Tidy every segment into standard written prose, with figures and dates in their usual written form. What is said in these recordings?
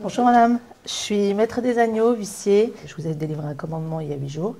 Bonjour madame, je suis maître des agneaux, huissier. Je vous ai délivré un commandement il y a 8 jours.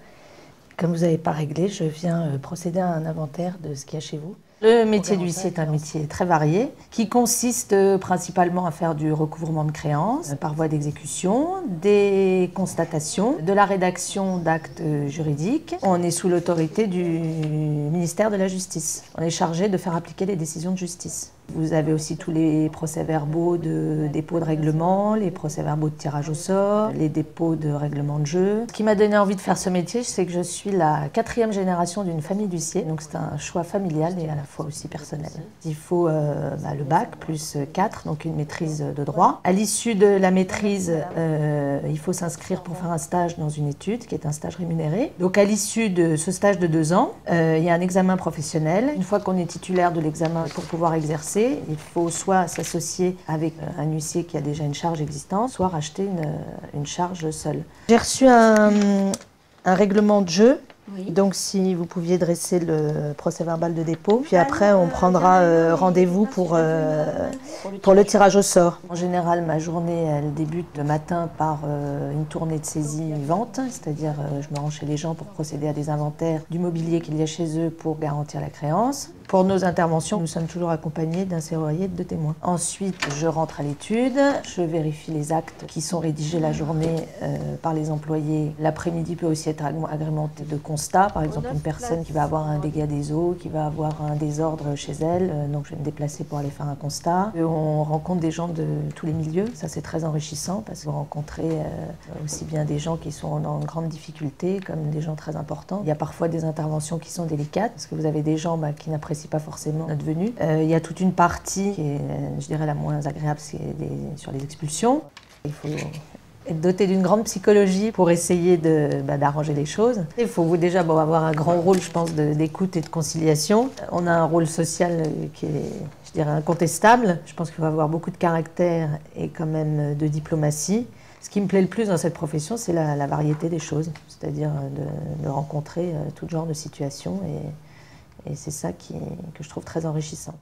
Comme vous n'avez pas réglé, je viens procéder à un inventaire de ce qu'il y a chez vous. Le métier d'huissier est un métier très varié qui consiste principalement à faire du recouvrement de créances par voie d'exécution, des constatations, de la rédaction d'actes juridiques. On est sous l'autorité du ministère de la Justice. On est chargé de faire appliquer les décisions de justice. Vous avez aussi tous les procès-verbaux de dépôt de règlement, les procès-verbaux de tirage au sort, les dépôts de règlement de jeu. Ce qui m'a donné envie de faire ce métier, c'est que je suis la 4e génération d'une famille d'huissiers. Donc c'est un choix familial et à la fois aussi personnel. Il faut le bac plus 4, donc une maîtrise de droit. À l'issue de la maîtrise, il faut s'inscrire pour faire un stage dans une étude, qui est un stage rémunéré. Donc à l'issue de ce stage de 2 ans, il y a un examen professionnel. Une fois qu'on est titulaire de l'examen pour pouvoir exercer, il faut soit s'associer avec un huissier qui a déjà une charge existante, soit racheter une charge seule. J'ai reçu un règlement de jeu. Oui. Donc si vous pouviez dresser le procès-verbal de dépôt, puis après on prendra rendez-vous pour le tirage au sort. En général, ma journée, elle débute le matin par une tournée de saisie-vente, c'est-à-dire je me rends chez les gens pour procéder à des inventaires du mobilier qu'il y a chez eux pour garantir la créance. Pour nos interventions, nous sommes toujours accompagnés d'un serrurier et de 2 témoins. Ensuite, je rentre à l'étude, je vérifie les actes qui sont rédigés la journée par les employés. L'après-midi peut aussi être agrémenté de constats, par exemple une personne qui va avoir un dégât des eaux, qui va avoir un désordre chez elle, donc je vais me déplacer pour aller faire un constat. On rencontre des gens de tous les milieux, ça c'est très enrichissant parce que vous rencontrez aussi bien des gens qui sont en grande difficulté comme des gens très importants. Il y a parfois des interventions qui sont délicates parce que vous avez des gens qui n'apprécient pas forcément notre venue. Il y a toute une partie qui est, je dirais, la moins agréable, c'est sur les expulsions. Il faut être doté d'une grande psychologie pour essayer d'arranger les choses. Il faut déjà avoir un grand rôle, je pense, d'écoute et de conciliation. On a un rôle social qui est, je dirais, incontestable. Je pense qu'il faut avoir beaucoup de caractère et quand même de diplomatie. Ce qui me plaît le plus dans cette profession, c'est la variété des choses, c'est-à-dire de rencontrer tout genre de situations et c'est ça que je trouve très enrichissant.